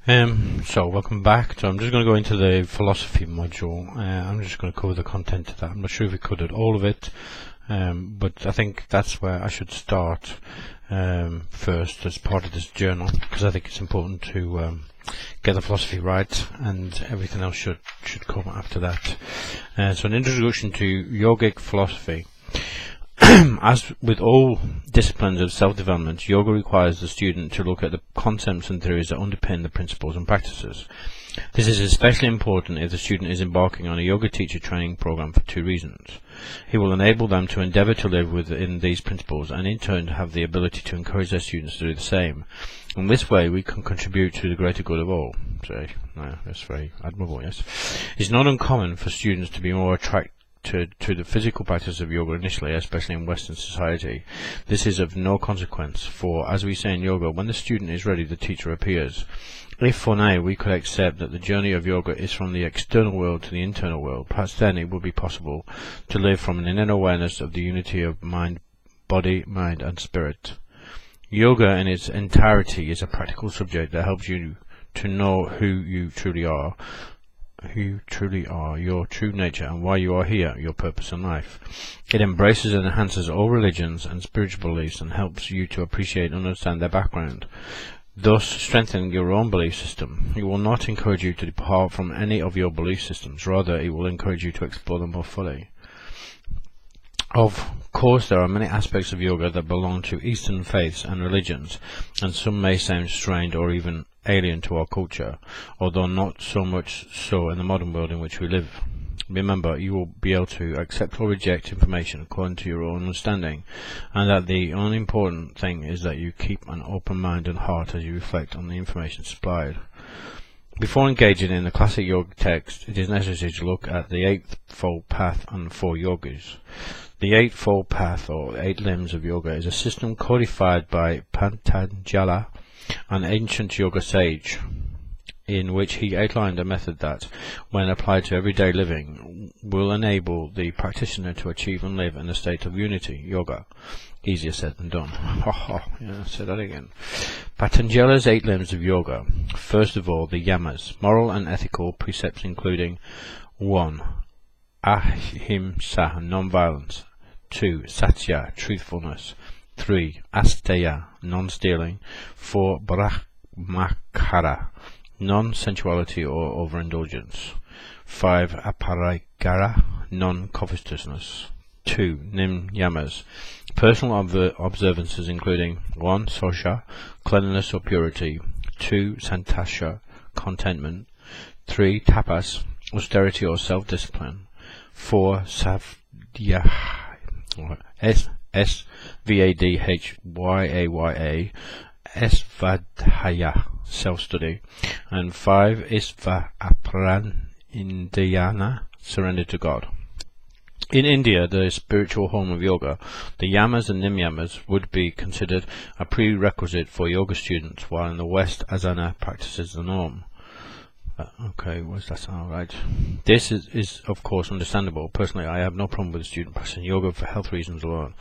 So welcome back. So I'm just going to go into the philosophy module. I'm just going to cover the content of that. I'm not sure if we covered all of it, but I think that's where I should start first as part of this journal, because I think it's important to get the philosophy right, and everything else should come after that. So an introduction to yogic philosophy. As with all disciplines of self-development, yoga requires the student to look at the concepts and theories that underpin the principles and practices. This is especially important if the student is embarking on a yoga teacher training program for two reasons. It will enable them to endeavour to live within these principles, and in turn have the ability to encourage their students to do the same. In this way we can contribute to the greater good of all. So, that's very admirable, yes. It's not uncommon for students to be more attracted to the physical practice of yoga initially, especially in Western society. This is of no consequence, for as we say in yoga, when the student is ready, the teacher appears. If for now we could accept that the journey of yoga is from the external world to the internal world, perhaps then it would be possible to live from an inner awareness of the unity of mind, body, mind and spirit. Yoga in its entirety is a practical subject that helps you to know who you truly are, your true nature, and why you are here, your purpose in life. It embraces and enhances all religions and spiritual beliefs and helps you to appreciate and understand their background, thus strengthening your own belief system. It will not encourage you to depart from any of your belief systems, rather it will encourage you to explore them more fully. Of course, there are many aspects of yoga that belong to Eastern faiths and religions, and some may sound strange or even alien to our culture, although not so much so in the modern world in which we live. Remember, you will be able to accept or reject information according to your own understanding, and that the only important thing is that you keep an open mind and heart as you reflect on the information supplied. Before engaging in the classic yoga text, it is necessary to look at the Eightfold Path and the Four Yogas. The Eightfold Path, or 8 limbs of yoga, is a system codified by Patanjali, an ancient yoga sage, in which he outlined a method that, when applied to everyday living, will enable the practitioner to achieve and live in a state of unity, yoga. Easier said than done. Yeah, say that again. Patanjali's 8 limbs of yoga. First of all, the yamas, moral and ethical precepts including 1. Ahimsa, non-violence. 2. Satya, truthfulness. 3. Asteya, non-stealing. 4. Brahmacharya, non-sensuality or overindulgence. 5. Aparigara, non-covetousness. 2. Nim yamas, personal observances including 1. Sosha, cleanliness or purity. 2. Santasha, contentment. 3. Tapas, austerity or self-discipline. 4. Svadhyaya, Svadhyaya, Svadhyaya, self-study. And 5. Indiyana, surrender to God. In India, the spiritual home of yoga, the yamas and nimyamas would be considered a prerequisite for yoga students, while in the West, asana practice is the norm. Okay, where's that sound? Right. This is of course understandable. Personally, I have no problem with a student practicing yoga for health reasons alone,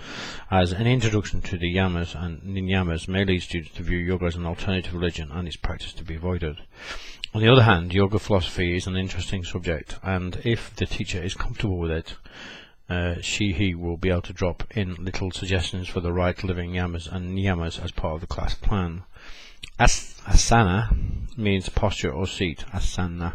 as an introduction to the yamas and niyamas may lead students to view yoga as an alternative religion and its practice to be avoided. On the other hand, yoga philosophy is an interesting subject, and if the teacher is comfortable with it, he will be able to drop in little suggestions for the right living yamas and niyamas as part of the class plan. Asana means posture or seat. Asana.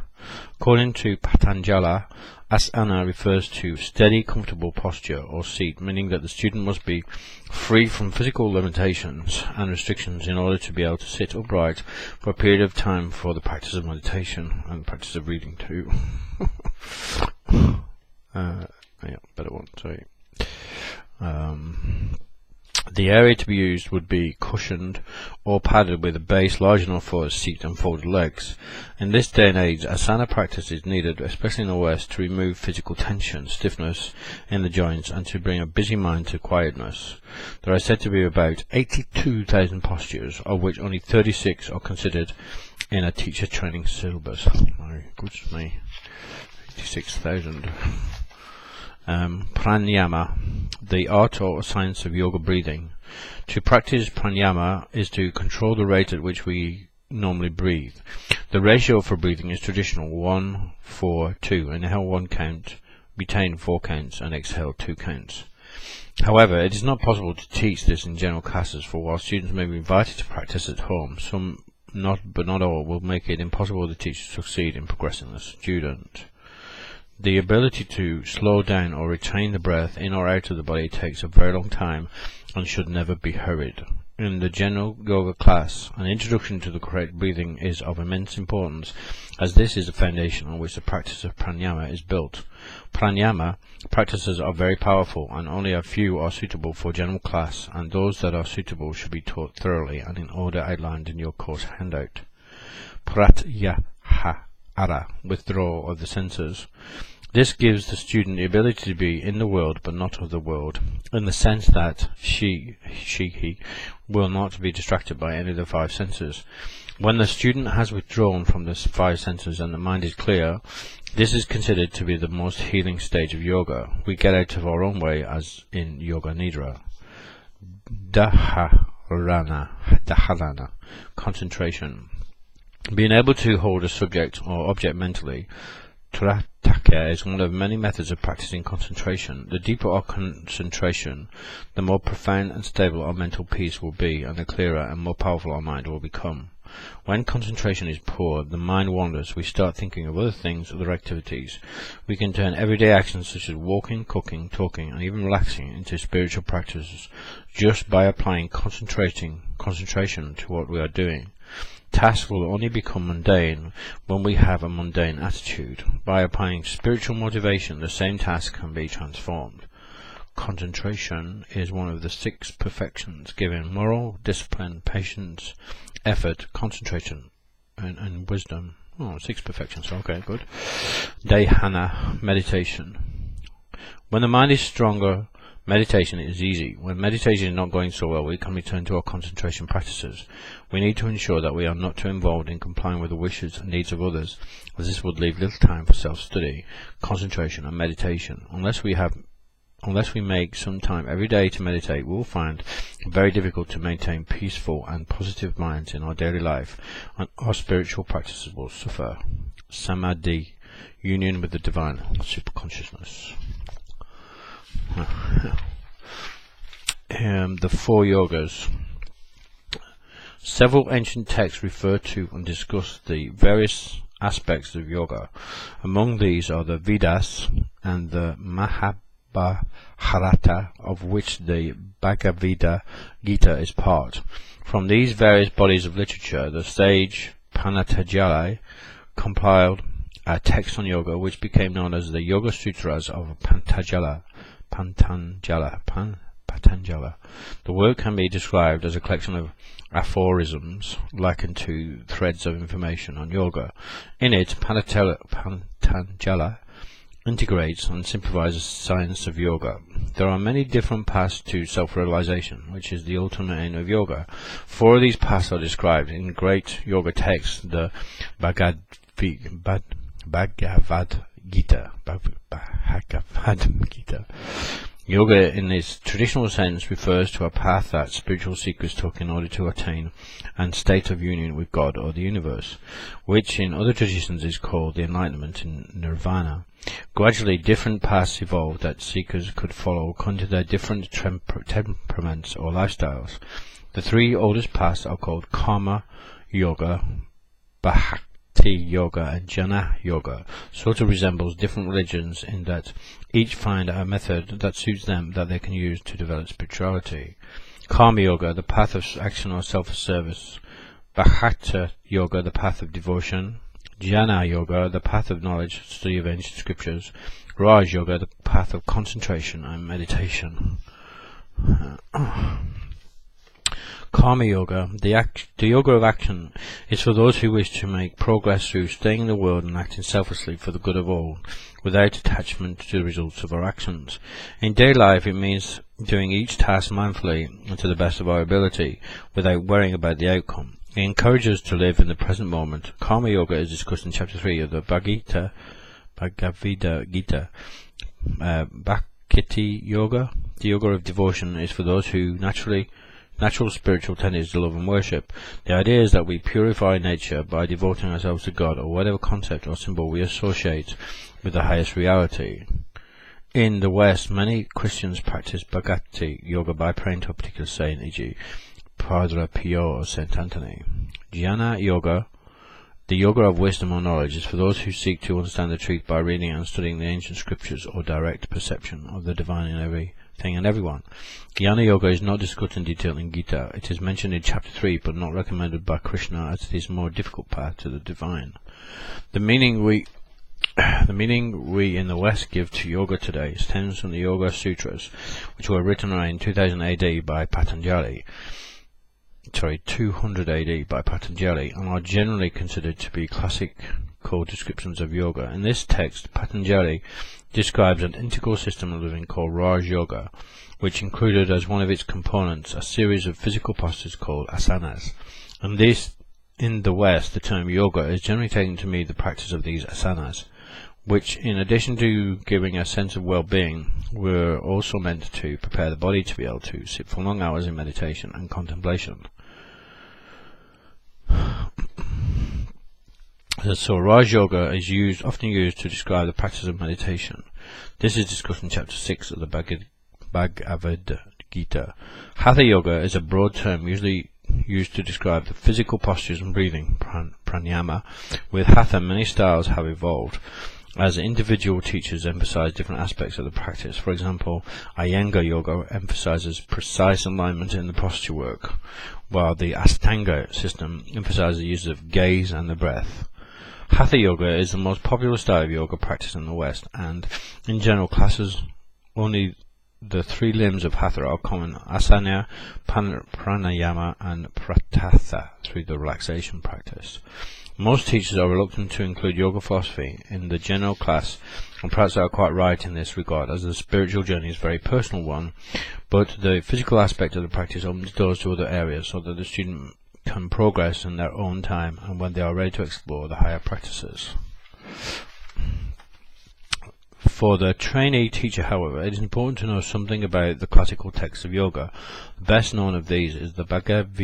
According to Patanjali, asana refers to steady, comfortable posture or seat, meaning that the student must be free from physical limitations and restrictions in order to be able to sit upright for a period of time for the practice of meditation and the practice of reading too. Yeah, better one, sorry. The area to be used would be cushioned or padded with a base large enough for a seat and folded legs. In this day and age, asana practice is needed, especially in the West, to remove physical tension, stiffness in the joints, and to bring a busy mind to quietness. There are said to be about 82,000 postures, of which only 36 are considered in a teacher training syllabus. My goodness me, 86,000. Pranayama, the art or science of yoga breathing. To practice pranayama is to control the rate at which we normally breathe. The ratio for breathing is traditional 1-4-2. Inhale 1 count, retain 4 counts, and exhale 2 counts. However, it is not possible to teach this in general classes, for while students may be invited to practice at home, some, but not all, will make it impossible to teach to succeed in progressing the student. The ability to slow down or retain the breath in or out of the body takes a very long time and should never be hurried. In the general yoga class, an introduction to the correct breathing is of immense importance, as this is the foundation on which the practice of pranayama is built. Pranayama practices are very powerful, and only a few are suitable for general class, and those that are suitable should be taught thoroughly and in order outlined in your course handout. Pratyahara, withdrawal of the senses. This gives the student the ability to be in the world but not of the world, in the sense that he will not be distracted by any of the 5 senses. When the student has withdrawn from the 5 senses and the mind is clear, this is considered to be the most healing stage of yoga. We get out of our own way, as in Yoga Nidra. Dharana, concentration. Being able to hold a subject or object mentally, Trataka, is one of many methods of practicing concentration. The deeper our concentration, the more profound and stable our mental peace will be, and the clearer and more powerful our mind will become. When concentration is poor, the mind wanders. We start thinking of other things, other activities. We can turn everyday actions such as walking, cooking, talking, and even relaxing into spiritual practices just by applying concentration to what we are doing. Tasks will only become mundane when we have a mundane attitude. By applying spiritual motivation, the same task can be transformed. Concentration is one of the 6 perfections, giving moral, discipline, patience, effort, concentration, and wisdom. 6 perfections, okay, good. Dhyana, meditation. When the mind is stronger, meditation is easy. When meditation is not going so well, we can return to our concentration practices. We need to ensure that we are not too involved in complying with the wishes and needs of others, as this would leave little time for self-study, concentration, and meditation. Unless we make some time every day to meditate, we will find it very difficult to maintain peaceful and positive minds in our daily life, and our spiritual practices will suffer. Samadhi, union with the divine, superconsciousness. The 4 yogas. Several ancient texts refer to and discuss the various aspects of yoga. Among these are the Vedas and the Mahabharata, of which the Bhagavad Gita is part. From these various bodies of literature, the sage Patanjali compiled a text on yoga which became known as the Yoga Sutras of Patanjali. The work can be described as a collection of aphorisms likened to threads of information on yoga. In it, Patanjali integrates and simplifies the science of yoga. There are many different paths to self-realization, which is the ultimate aim of yoga. 4 of these paths are described in great yoga texts, the Bhagavad Gita. Yoga, in its traditional sense, refers to a path that spiritual seekers took in order to attain a state of union with God or the universe, which in other traditions is called the enlightenment in nirvana. Gradually, different paths evolved that seekers could follow according to their different temperaments or lifestyles. The 3 oldest paths are called Karma Yoga, Bhakti Yoga, and Jnana Yoga. Sort of resembles different religions in that each find a method that suits them that they can use to develop spirituality. Karma Yoga, the path of action or self-service. Bhakti Yoga, the path of devotion. Jnana Yoga, the path of knowledge, study of ancient scriptures. Raj Yoga, the path of concentration and meditation. Karma Yoga, the yoga of action, is for those who wish to make progress through staying in the world and acting selflessly for the good of all, without attachment to the results of our actions. In daily life, it means doing each task mindfully and to the best of our ability, without worrying about the outcome. It encourages us to live in the present moment. Karma Yoga is discussed in Chapter 3 of the Bhagavad Gita. Bhakti Yoga, the yoga of devotion, is for those who naturally natural spiritual tendency to love and worship. The idea is that we purify nature by devoting ourselves to God or whatever concept or symbol we associate with the highest reality. In the West, many Christians practice Bhakti yoga by praying to a particular saint, e.g. Padre Pio or Saint Anthony. Jnana yoga, the yoga of wisdom or knowledge, is for those who seek to understand the truth by reading and studying the ancient scriptures or direct perception of the divine in everything and everyone. Jnana yoga is not discussed in detail in Gita. It is mentioned in chapter 3 but not recommended by Krishna, as it is a more difficult path to the divine. The meaning we in the West give to yoga today stems from the Yoga Sutras, which were written around 2000 AD by Patanjali. 200 AD by Patanjali, and are generally considered to be classical descriptions of yoga. In this text, Patanjali describes an integral system of living called Raj Yoga, which included as one of its components a series of physical postures called asanas. And this, in the West, the term yoga is generally taken to mean the practice of these asanas, which, in addition to giving a sense of well-being, were also meant to prepare the body to be able to sit for long hours in meditation and contemplation. So Raj Yoga is often used to describe the practice of meditation. This is discussed in chapter 6 of the Bhagavad Gita. Hatha Yoga is a broad term usually used to describe the physical postures and breathing, pranayama. With Hatha, many styles have evolved, as individual teachers emphasize different aspects of the practice. For example, Iyengar Yoga emphasizes precise alignment in the posture work, while the Ashtanga system emphasizes the use of gaze and the breath. Hatha Yoga is the most popular style of yoga practice in the West, and in general classes only the three limbs of Hatha are common: asana, pranayama and pratyahara, through the relaxation practice. Most teachers are reluctant to include yoga philosophy in the general class, and perhaps they are quite right in this regard, as the spiritual journey is a very personal one, but the physical aspect of the practice opens doors to other areas so that the student can progress in their own time and when they are ready to explore the higher practices. For the trainee teacher, however, it is important to know something about the classical texts of yoga. The best known of these is the Bhagavad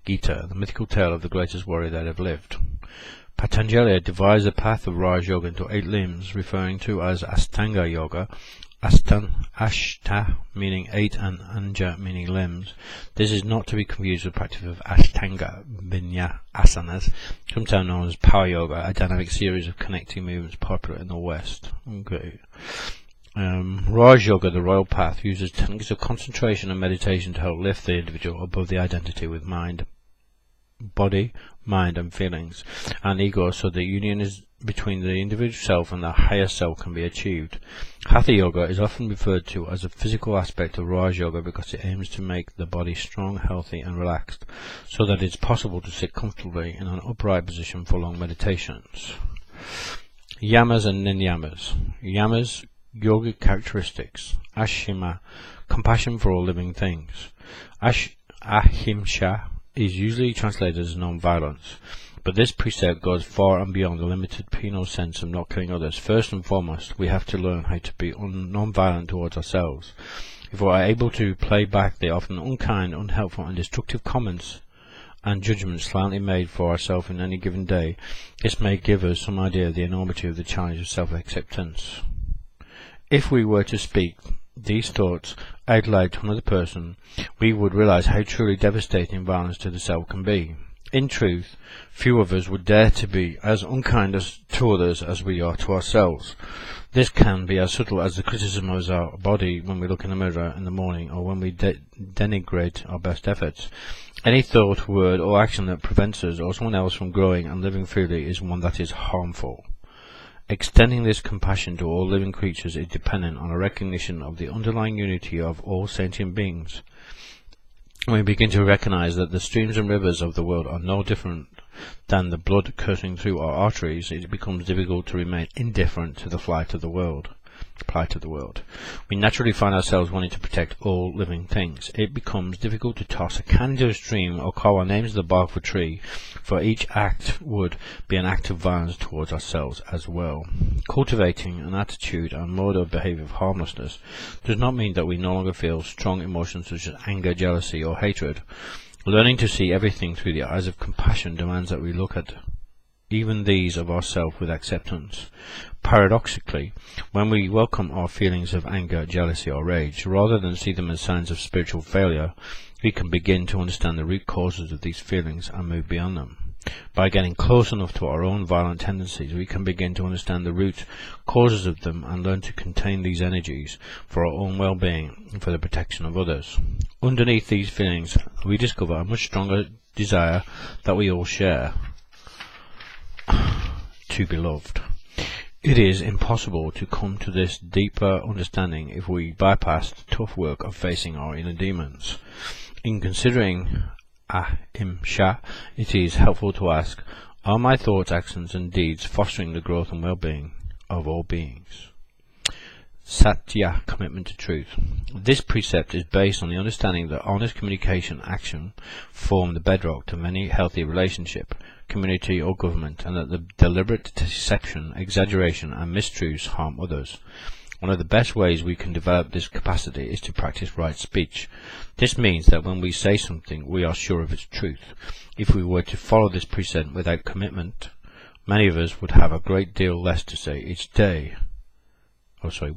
Gita, the mythical tale of the greatest warrior that ever lived. Patanjali divides the path of Raj Yoga into 8 limbs, referring to as Ashtanga Yoga, Ashta meaning 8 and Anja meaning limbs. This is not to be confused with practice of Ashtanga Vinya asanas, sometimes known as Power Yoga, a dynamic series of connecting movements popular in the West. Okay. Raj Yoga, the royal path, uses techniques of concentration and meditation to help lift the individual above the identity with body, mind and feelings, and ego, so the union is between the individual self and the higher self can be achieved. Hatha Yoga is often referred to as a physical aspect of Raj Yoga because it aims to make the body strong, healthy and relaxed, so that it is possible to sit comfortably in an upright position for long meditations. Yamas and Ninyamas. Yamas, yogic characteristics. Ashima, compassion for all living things. Ahimsa is usually translated as non-violence, but this precept goes far and beyond the limited penal sense of not killing others. First and foremost, we have to learn how to be non-violent towards ourselves. If we are able to play back the often unkind, unhelpful and destructive comments and judgments slightly made for ourselves in any given day, this may give us some idea of the enormity of the challenge of self-acceptance. If we were to speak these thoughts out loud to another person, we would realize how truly devastating violence to the self can be. In truth, few of us would dare to be as unkind to others as we are to ourselves. This can be as subtle as the criticism of our body when we look in the mirror in the morning, or when we denigrate our best efforts. Any thought, word or action that prevents us or someone else from growing and living freely is one that is harmful. Extending this compassion to all living creatures is dependent on a recognition of the underlying unity of all sentient beings. When we begin to recognize that the streams and rivers of the world are no different than the blood coursing through our arteries, it becomes difficult to remain indifferent to the flight of the world. plight of the world. We naturally find ourselves wanting to protect all living things. It becomes difficult to toss a can into a stream or carve our names in the bark of a tree, for each act would be an act of violence towards ourselves as well. Cultivating an attitude and mode of behavior of harmlessness does not mean that we no longer feel strong emotions such as anger, jealousy, or hatred. Learning to see everything through the eyes of compassion demands that we look at even these of ourselves with acceptance. Paradoxically, when we welcome our feelings of anger, jealousy, or rage, rather than see them as signs of spiritual failure, we can begin to understand the root causes of these feelings and move beyond them. By getting close enough to our own violent tendencies, we can begin to understand the root causes of them and learn to contain these energies for our own well-being and for the protection of others. Underneath these feelings, we discover a much stronger desire that we all share: to be loved. It is impossible to come to this deeper understanding if we bypass the tough work of facing our inner demons. In considering ahimsa, it is helpful to ask, are my thoughts, actions, and deeds fostering the growth and well-being of all beings? Satya, commitment to truth. This precept is based on the understanding that honest communication action form the bedrock of any healthy relationship, community, or government, and that the deliberate deception, exaggeration, and mistruths harm others. One of the best ways we can develop this capacity is to practice right speech. This means that when we say something, we are sure of its truth. If we were to follow this precept without commitment, many of us would have a great deal less to say each day.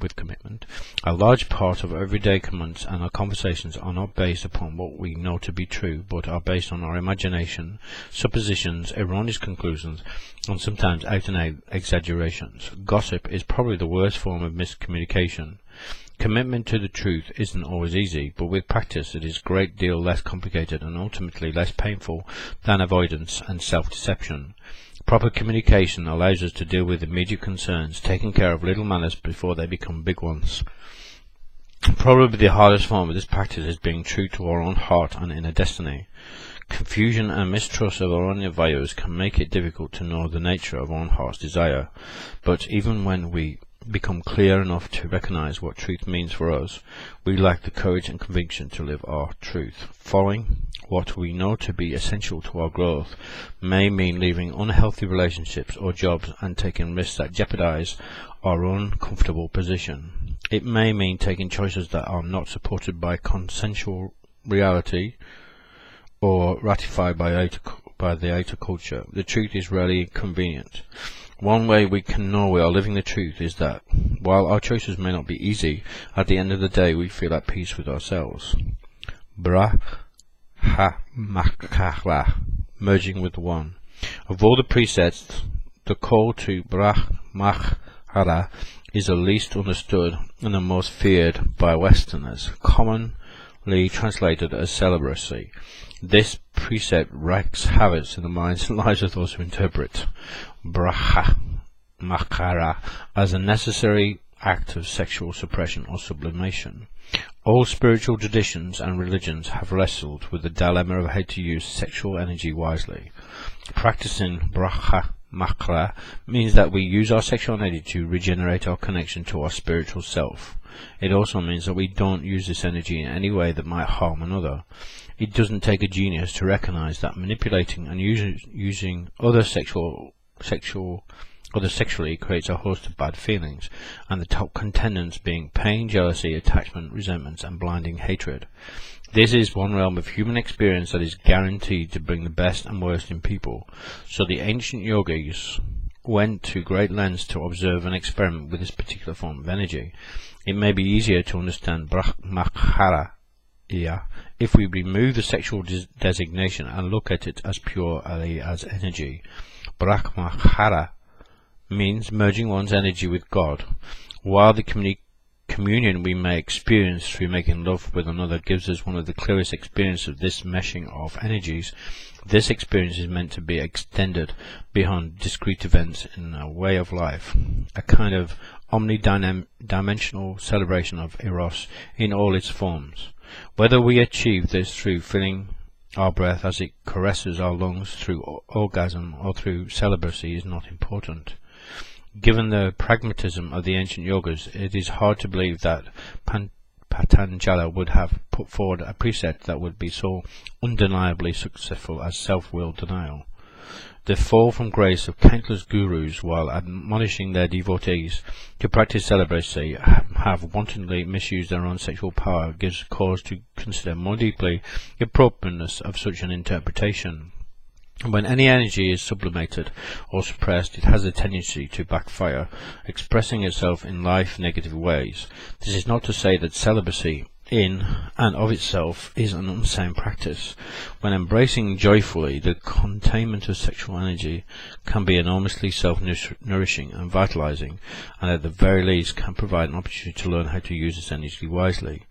With commitment. A large part of everyday comments and our conversations are not based upon what we know to be true, but are based on our imagination, suppositions, erroneous conclusions, and sometimes out-and-out exaggerations. Gossip is probably the worst form of miscommunication. Commitment to the truth isn't always easy, but with practice it is a great deal less complicated and ultimately less painful than avoidance and self-deception. Proper communication allows us to deal with immediate concerns, taking care of little matters before they become big ones. Probably the hardest form of this practice is being true to our own heart and inner destiny. Confusion and mistrust of our own values can make it difficult to know the nature of our own heart's desire, but even when we become clear enough to recognize what truth means for us, we lack the courage and conviction to live our truth. Following what we know to be essential to our growth may mean leaving unhealthy relationships or jobs and taking risks that jeopardize our own comfortable position. It may mean taking choices that are not supported by consensual reality or ratified by the outer culture. The truth is rarely convenient. One way we can know we are living the truth is that, while our choices may not be easy, at the end of the day we feel at peace with ourselves. Brahmachara, merging with the One. Of all the precepts, the call to Brahmachara is the least understood and the most feared by Westerners, commonly translated as celibacy. This precept wreaks havoc in the minds and lives of those who interpret Brahmachara as a necessary act of sexual suppression or sublimation. All spiritual traditions and religions have wrestled with the dilemma of how to use sexual energy wisely. Practicing Brahmachara means that we use our sexual energy to regenerate our connection to our spiritual self. It also means that we don't use this energy in any way that might harm another. It doesn't take a genius to recognize that manipulating and using others sexually creates a host of bad feelings, and the top contendants being pain, jealousy, attachment, resentment, and blinding hatred. This is one realm of human experience that is guaranteed to bring the best and worst in people. So the ancient yogis went to great lengths to observe and experiment with this particular form of energy. It may be easier to understand Brahmachara if we remove the sexual designation and look at it as purely as energy. Brahmachara means merging one's energy with God. While the communion we may experience through making love with another gives us one of the clearest experiences of this meshing of energies, this experience is meant to be extended beyond discrete events in a way of life, a kind of omnidimensional celebration of Eros in all its forms. Whether we achieve this through feeling our breath as it caresses our lungs, through orgasm, or through celibacy is not important. Given the pragmatism of the ancient yogas, it is hard to believe that Patanjali would have put forward a precept that would be so undeniably successful as self-will denial. The fall from grace of countless gurus, while admonishing their devotees to practice celibacy, have wantonly misused their own sexual power, gives cause to consider more deeply the appropriateness of such an interpretation. When any energy is sublimated or suppressed, it has a tendency to backfire, expressing itself in negative ways. This is not to say that celibacy in and of itself is an unsound practice. When embracing joyfully the containment of sexual energy can be enormously self-nourishing and vitalizing, and at the very least can provide an opportunity to learn how to use this energy wisely.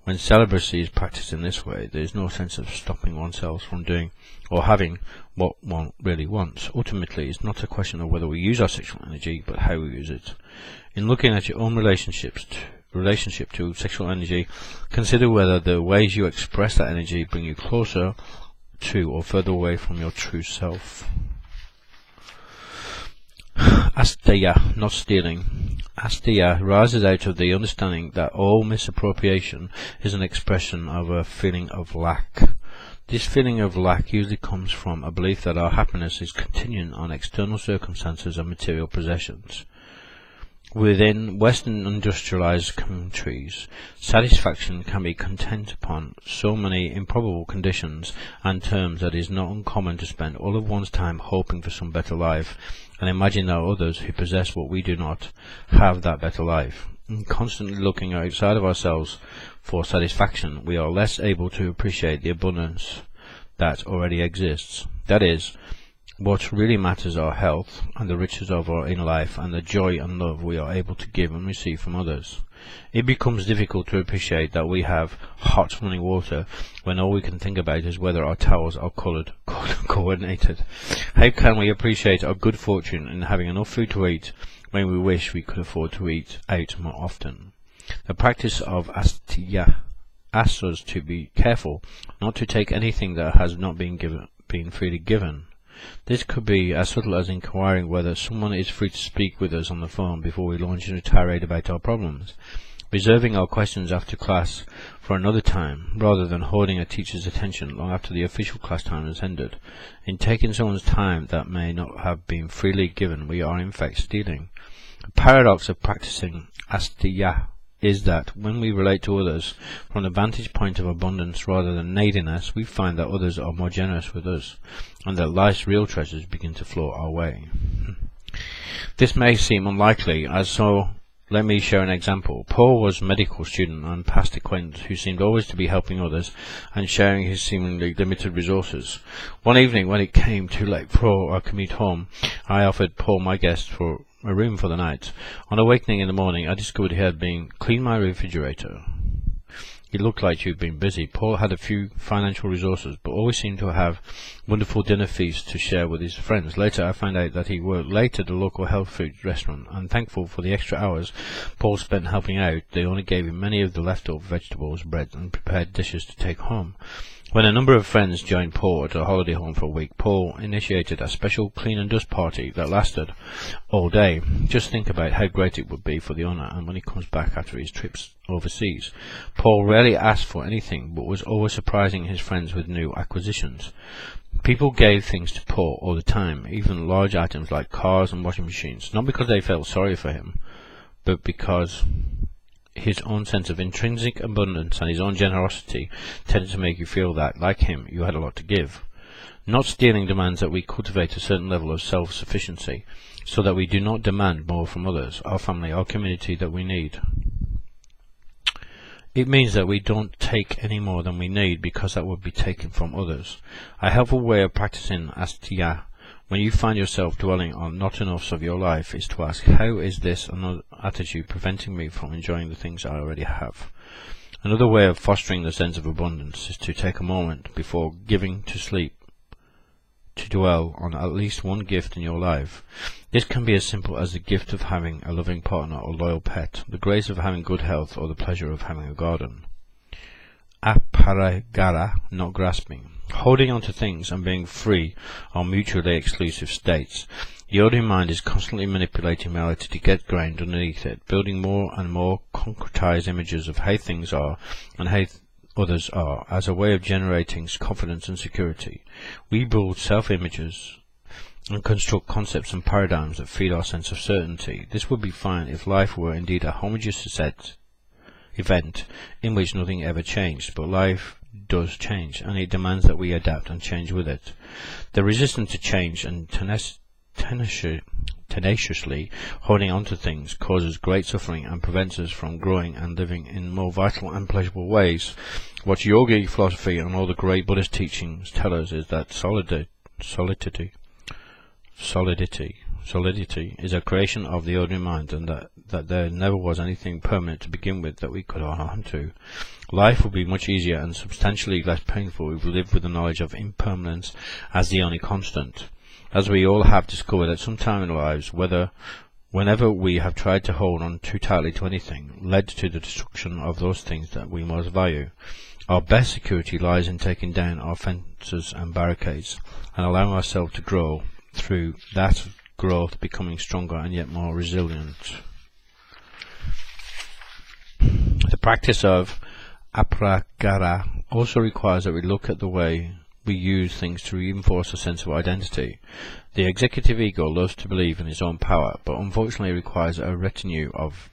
When celibacy is practiced in this way, there is no sense of stopping oneself from doing or having what one really wants. Ultimately, it's not a question of whether we use our sexual energy, but how we use it. In looking at your own relationship to sexual energy, consider whether the ways you express that energy bring you closer to or further away from your true self. Asteya, not stealing. Asteya rises out of the understanding that all misappropriation is an expression of a feeling of lack. This feeling of lack usually comes from a belief that our happiness is contingent on external circumstances and material possessions. Within Western industrialized countries, satisfaction can be contingent upon so many improbable conditions and terms that it is not uncommon to spend all of one's time hoping for some better life and imagine that others who possess what we do not have that better life. In constantly looking outside of ourselves for satisfaction, we are less able to appreciate the abundance that already exists. That is, what really matters are health and the riches of our inner life and the joy and love we are able to give and receive from others. It becomes difficult to appreciate that we have hot running water when all we can think about is whether our towels are coordinated. How can we appreciate our good fortune in having enough food to eat when we wish we could afford to eat out more often? The practice of asteya asks us to be careful not to take anything that has not been freely given. This could be as subtle as inquiring whether someone is free to speak with us on the phone before we launch into a tirade about our problems, reserving our questions after class for another time, rather than holding a teacher's attention long after the official class time has ended. In taking someone's time that may not have been freely given, we are in fact stealing. The paradox of practicing asteya is that when we relate to others from the vantage point of abundance rather than neediness, we find that others are more generous with us, and that life's real treasures begin to flow our way. This may seem unlikely, so let me share an example. Paul was a medical student and past acquaintance who seemed always to be helping others and sharing his seemingly limited resources. One evening, when it came too late for our commute home, I offered Paul my guest for a room for the night. On awakening in the morning, I discovered he had been cleaning my refrigerator. It looked like you'd been busy. Paul had a few financial resources, but always seemed to have wonderful dinner feasts to share with his friends. Later, I found out that he worked late at the local health food restaurant, and thankful for the extra hours Paul spent helping out, they only gave him many of the leftover vegetables, bread, and prepared dishes to take home. When a number of friends joined Paul at a holiday home for a week, Paul initiated a special clean and dust party that lasted all day. Just think about how great it would be for the owner, and when he comes back after his trips overseas. Paul rarely asked for anything, but was always surprising his friends with new acquisitions. People gave things to Paul all the time, even large items like cars and washing machines, not because they felt sorry for him, but because his own sense of intrinsic abundance and his own generosity tended to make you feel that, like him, you had a lot to give. Not stealing demands that we cultivate a certain level of self-sufficiency, so that we do not demand more from others, our family, our community that we need. It means that we don't take any more than we need, because that would be taken from others. A helpful way of practicing asteya when you find yourself dwelling on not enoughs of your life is to ask, how is this another attitude preventing me from enjoying the things I already have? Another way of fostering the sense of abundance is to take a moment before giving to sleep to dwell on at least one gift in your life. This can be as simple as the gift of having a loving partner or loyal pet, the grace of having good health, or the pleasure of having a garden. App Aparagara, not grasping. Holding on to things and being free are mutually exclusive states. The ordinary mind is constantly manipulating reality to get ground underneath it, building more and more concretized images of how things are and how others are, as a way of generating confidence and security. We build self-images and construct concepts and paradigms that feed our sense of certainty. This would be fine if life were indeed a homogeneous event in which nothing ever changed, but life does change, and it demands that we adapt and change with it. The resistance to change and tenaciously holding on to things causes great suffering and prevents us from growing and living in more vital and pleasurable ways. What yogic philosophy and all the great Buddhist teachings tell us is that solidity is a creation of the ordinary mind, and that there never was anything permanent to begin with that we could hold on to. Life would be much easier and substantially less painful if we lived with the knowledge of impermanence as the only constant. As we all have discovered at some time in our lives, whenever we have tried to hold on too tightly to anything, led to the destruction of those things that we most value. Our best security lies in taking down our fences and barricades, and allowing ourselves to grow through that growth, becoming stronger and yet more resilient. The practice of Aparagara also requires that we look at the way we use things to reinforce a sense of identity. The executive ego loves to believe in its own power, but unfortunately requires a retinue of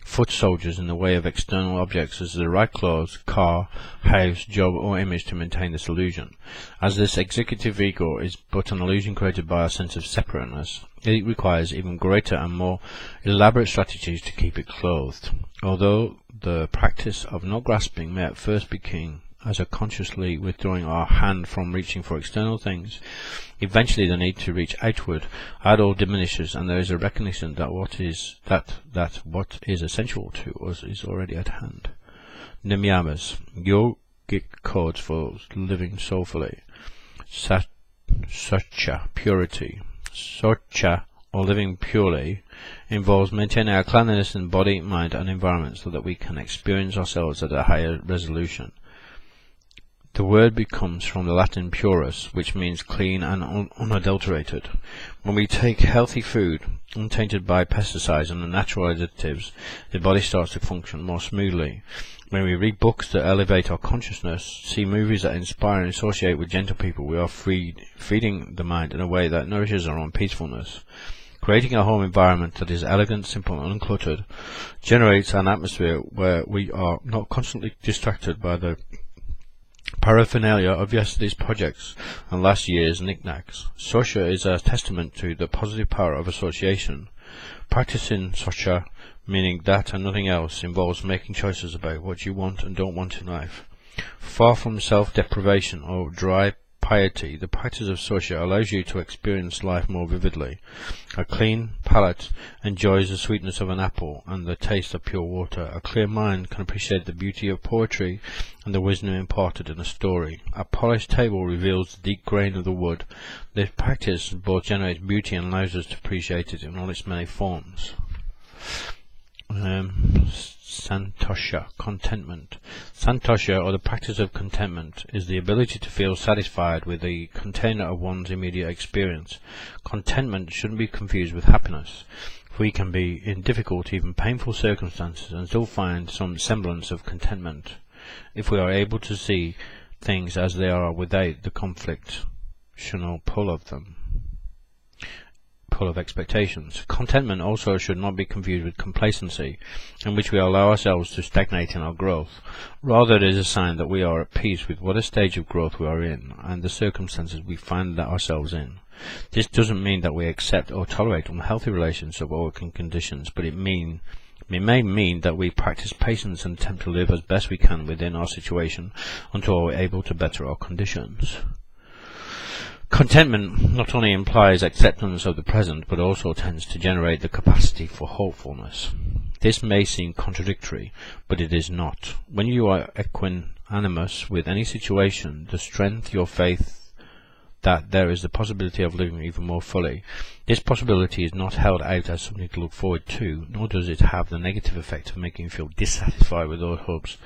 foot soldiers in the way of external objects such as the right clothes, car, house, job or image to maintain this illusion. As this executive ego is but an illusion created by a sense of separateness, it requires even greater and more elaborate strategies to keep it clothed. Although the practice of not grasping may at first begin as a consciously withdrawing our hand from reaching for external things, eventually the need to reach outward all diminishes, and there is a recognition that what is essential to us is already at hand. Niyamas, yogic codes for living soulfully. Socha, purity. Socha, or living purely, involves maintaining our cleanliness in body, mind and environment so that we can experience ourselves at a higher resolution. The word comes from the Latin purus, which means clean and unadulterated. When we take healthy food, untainted by pesticides and natural additives, the body starts to function more smoothly. When we read books that elevate our consciousness, see movies that inspire and associate with gentle people, we are feeding the mind in a way that nourishes our own peacefulness. Creating a home environment that is elegant, simple and uncluttered generates an atmosphere where we are not constantly distracted by the paraphernalia of yesterday's projects and last year's knickknacks. Socha is a testament to the positive power of association. Practicing socha, meaning that and nothing else, involves making choices about what you want and don't want in life. Far from self-deprivation or dry piety, the practice of socha allows you to experience life more vividly. A clean palate enjoys the sweetness of an apple and the taste of pure water. A clear mind can appreciate the beauty of poetry and the wisdom imparted in a story. A polished table reveals the deep grain of the wood. This practice both generates beauty and allows us to appreciate it in all its many forms. Santosha, contentment. Santosha, or the practice of contentment, is the ability to feel satisfied with the container of one's immediate experience. Contentment shouldn't be confused with happiness. We can be in difficult, even painful circumstances and still find some semblance of contentment, if we are able to see things as they are without the conflictional pull of expectations. Contentment also should not be confused with complacency, in which we allow ourselves to stagnate in our growth. Rather, it is a sign that we are at peace with whatever stage of growth we are in and the circumstances we find ourselves in. This doesn't mean that we accept or tolerate unhealthy relations or working conditions, but it may mean that we practice patience and attempt to live as best we can within our situation until we are able to better our conditions. Contentment not only implies acceptance of the present, but also tends to generate the capacity for hopefulness. This may seem contradictory, but it is not. When you are equanimous with any situation, the strength, your faith that there is the possibility of living even more fully. This possibility is not held out as something to look forward to, nor does it have the negative effect of making you feel dissatisfied with those hopes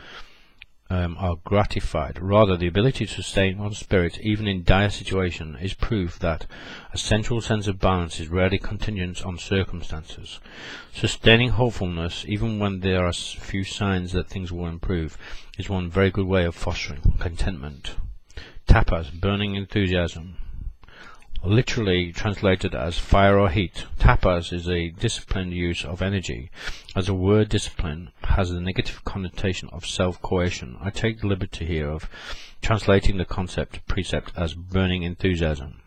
are gratified. Rather, the ability to sustain one's spirit even in dire situation is proof that a central sense of balance is rarely contingent on circumstances. Sustaining hopefulness even when there are few signs that things will improve is one very good way of fostering contentment. Tapas, burning enthusiasm. Literally translated as fire or heat, tapas is a disciplined use of energy. As the word discipline has a negative connotation of self-coercion, I take the liberty here of translating the precept as burning enthusiasm.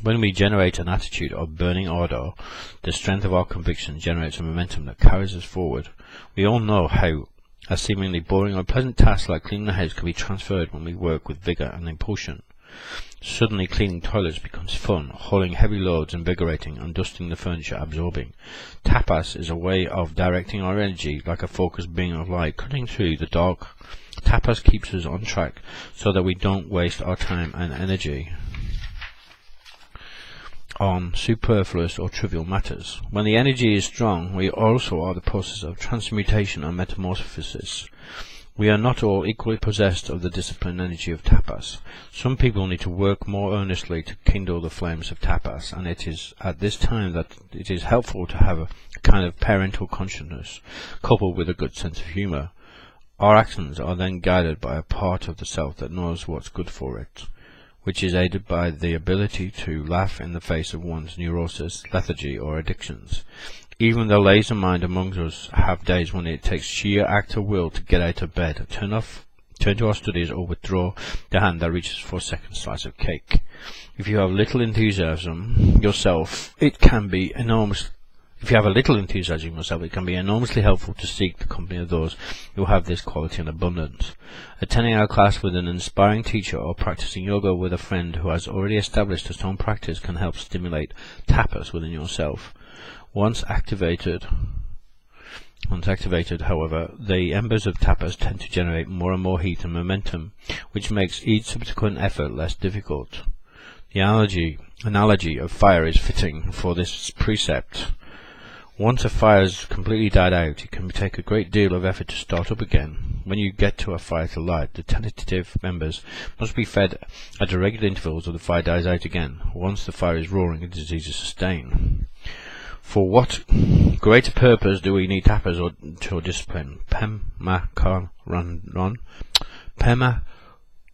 When we generate an attitude of burning ardor, the strength of our conviction generates a momentum that carries us forward. We all know how a seemingly boring or pleasant task like cleaning the house can be transferred when we work with vigor and impulsion. Suddenly cleaning toilets becomes fun, hauling heavy loads invigorating, and dusting the furniture absorbing. Tapas is a way of directing our energy like a focused beam of light cutting through the dark. Tapas keeps us on track so that we don't waste our time and energy on superfluous or trivial matters. When the energy is strong, we also are the process of transmutation and metamorphosis. We are not all equally possessed of the disciplined energy of tapas. Some people need to work more earnestly to kindle the flames of tapas, and it is at this time that it is helpful to have a kind of parental consciousness, coupled with a good sense of humour. Our actions are then guided by a part of the self that knows what's good for it, which is aided by the ability to laugh in the face of one's neurosis, lethargy, or addictions. Even the lazy mind among us have days when it takes sheer act of will to get out of bed, turn to our studies, or withdraw the hand that reaches for a second slice of cake. If you have little enthusiasm yourself, it can be enormously helpful to seek the company of those who have this quality in abundance. Attending our class with an inspiring teacher or practicing yoga with a friend who has already established his own practice can help stimulate tapas within yourself. Once activated, however, the embers of tapas tend to generate more and more heat and momentum, which makes each subsequent effort less difficult. The analogy of fire is fitting for this precept. Once a fire has completely died out, it can take a great deal of effort to start up again. When you get to a fire to light, the tentative embers must be fed at irregular intervals or the fire dies out again. Once the fire is roaring, a disease is sustained. For what greater purpose do we need tapas or discipline? Pema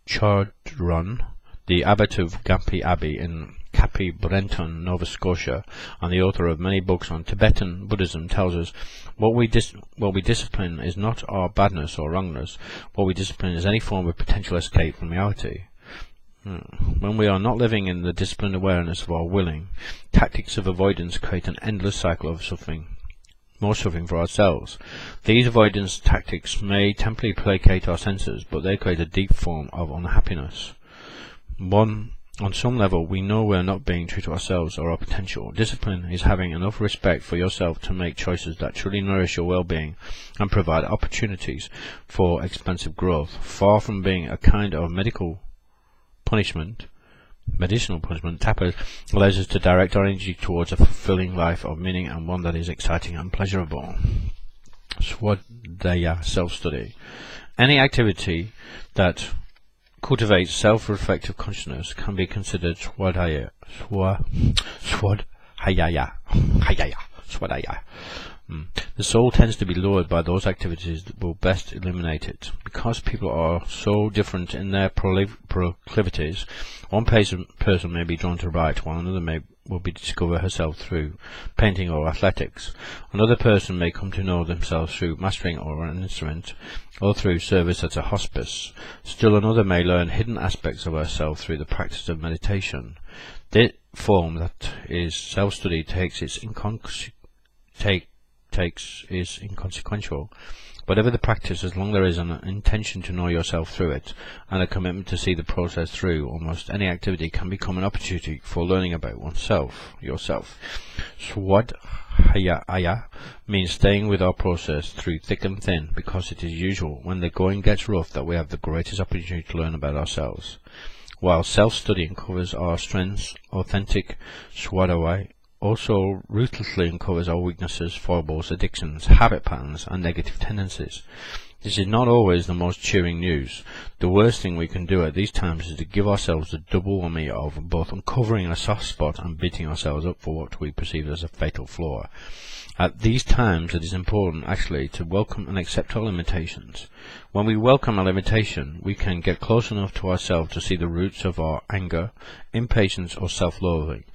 Chodron, the abbot of Gampi Abbey in Cape Breton, Nova Scotia, and the author of many books on Tibetan Buddhism, tells us what we discipline is not our badness or wrongness. What we discipline is any form of potential escape from reality. When we are not living in the disciplined awareness of our willing, tactics of avoidance create an endless cycle of more suffering for ourselves. These avoidance tactics may temporarily placate our senses, but they create a deep form of unhappiness. On some level, we know we are not being true to ourselves or our potential. Discipline is having enough respect for yourself to make choices that truly nourish your well-being and provide opportunities for expansive growth, far from being a kind of medicinal punishment. Tapas allows us to direct our energy towards a fulfilling life of meaning and one that is exciting and pleasurable. Swadhyaya, self-study. Any activity that cultivates self-reflective consciousness can be considered swadhyaya. The soul tends to be lured by those activities that will best illuminate it. Because people are so different in their proclivities, one person may be drawn to write, while another will discover herself through painting or athletics. Another person may come to know themselves through mastering or an instrument, or through service at a hospice. Still another may learn hidden aspects of herself through the practice of meditation. This form that is self-study is inconsequential. Whatever the practice, as long there is an intention to know yourself through it, and a commitment to see the process through, almost any activity can become an opportunity for learning about yourself. Swadhyaya means staying with our process through thick and thin, because it is usual when the going gets rough that we have the greatest opportunity to learn about ourselves. While self-study uncovers our strengths, authentic swadhyaya also ruthlessly uncovers our weaknesses, foibles, addictions, habit patterns, and negative tendencies. This is not always the most cheering news. The worst thing we can do at these times is to give ourselves the double whammy of both uncovering a soft spot and beating ourselves up for what we perceive as a fatal flaw. At these times it is important actually to welcome and accept our limitations. When we welcome a limitation, we can get close enough to ourselves to see the roots of our anger, impatience or self-loathing.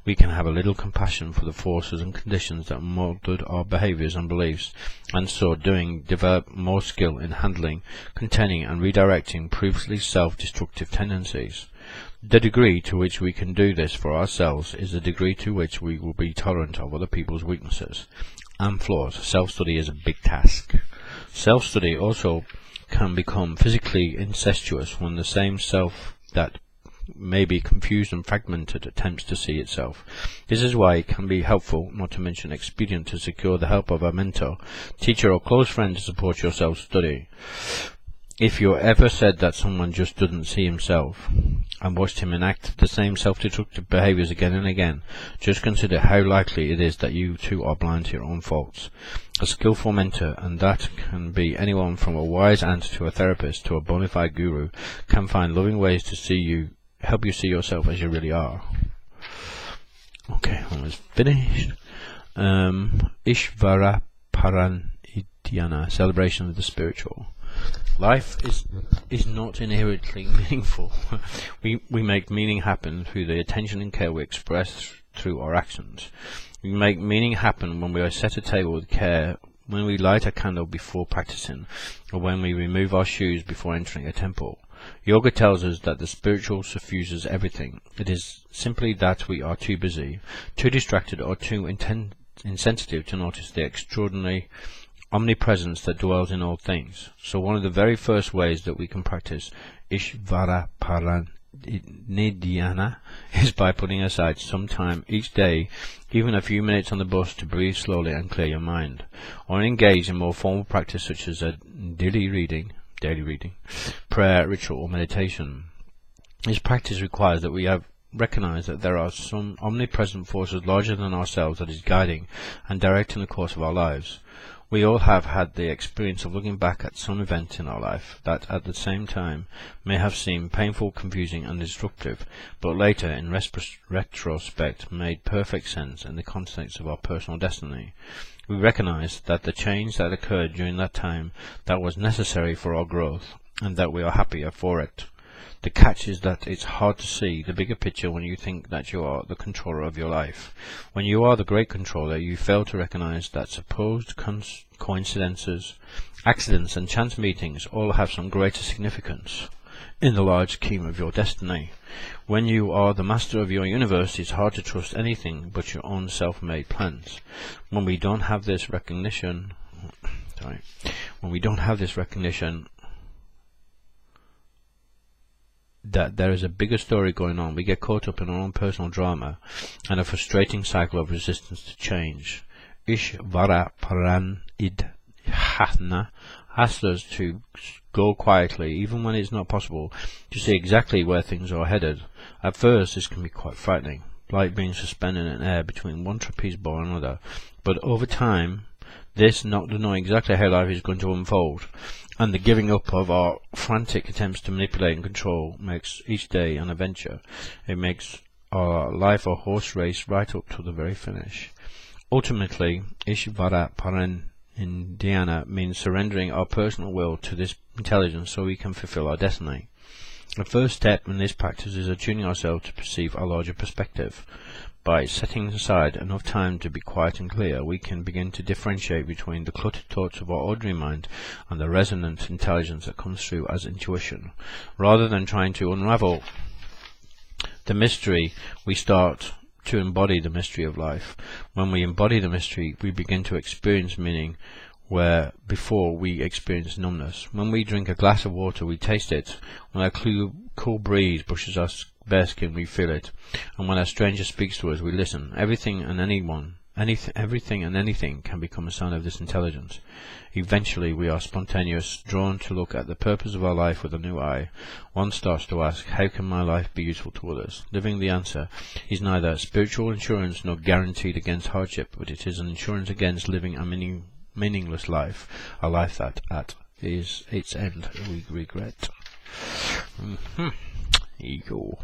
We can have a little compassion for the forces and conditions that molded our behaviors and beliefs, and so doing develop more skill in handling, containing and redirecting previously self-destructive tendencies. The degree to which we can do this for ourselves is the degree to which we will be tolerant of other people's weaknesses and flaws. Self-study is a big task. Self-study also can become physically incestuous when the same self that may be confused and fragmented attempts to see itself. This is why it can be helpful, not to mention expedient, to secure the help of a mentor, teacher or close friend to support your self-study. If you ever said that someone just doesn't see himself and watched him enact the same self-destructive behaviors again and again, just consider how likely it is that you too are blind to your own faults. A skillful mentor, and that can be anyone from a wise aunt to a therapist to a bona fide guru, can find loving ways to help you see yourself as you really are. Okay, almost finished. Ishvara Paranidhyana, celebration of the spiritual. Life is not inherently meaningful. we make meaning happen through the attention and care we express through our actions. We make meaning happen when we set a table with care, when we light a candle before practicing, or when we remove our shoes before entering a temple. Yoga tells us that the spiritual suffuses everything. It is simply that we are too busy, too distracted, or too insensitive to notice the extraordinary omnipresence that dwells in all things. So one of the very first ways that we can practice Ishvara Paranidhyana is by putting aside some time each day, even a few minutes on the bus, to breathe slowly and clear your mind, or engage in more formal practice such as a daily reading, prayer, ritual or meditation. This practice requires that we recognize that there are some omnipresent forces larger than ourselves that is guiding and directing the course of our lives. We all have had the experience of looking back at some event in our life that at the same time may have seemed painful, confusing and destructive, but later in retrospect made perfect sense in the context of our personal destiny. We recognize that the change that occurred during that time that was necessary for our growth, and that we are happier for it. The catch is that it's hard to see the bigger picture when you think that you are the controller of your life. When you are the great controller, you fail to recognize that supposed coincidences, accidents and chance meetings all have some greater significance in the large scheme of your destiny. When you are the master of your universe, it's hard to trust anything but your own self-made plans. When we don't have this recognition that there is a bigger story going on, we get caught up in our own personal drama and a frustrating cycle of resistance to change. Ishvara Paranidhyana asks us to go quietly, even when it's not possible, to see exactly where things are headed. At first this can be quite frightening, like being suspended in air between one trapeze bar and another, but over time this not knowing exactly how life is going to unfold, and the giving up of our frantic attempts to manipulate and control makes each day an adventure. It makes our life a horse race right up to the very finish. Ultimately, Ishvara Paranidhyana means surrendering our personal will to this intelligence so we can fulfill our destiny. The first step in this practice is attuning ourselves to perceive a larger perspective. By setting aside enough time to be quiet and clear, we can begin to differentiate between the cluttered thoughts of our ordinary mind and the resonant intelligence that comes through as intuition. Rather than trying to unravel the mystery, we start to embody the mystery of life. When we embody the mystery, we begin to experience meaning where before we experience numbness. When we drink a glass of water, we taste it. When a cool breeze brushes our bare skin, we feel it. And when a stranger speaks to us, we listen. Everything and anything can become a sign of this intelligence. Eventually we are spontaneous, drawn to look at the purpose of our life with a new eye. One starts to ask, how can my life be useful to others? Living the answer is neither spiritual insurance nor guaranteed against hardship, but it is an insurance against living a meaningless life, a life that at is its end we regret. Ego.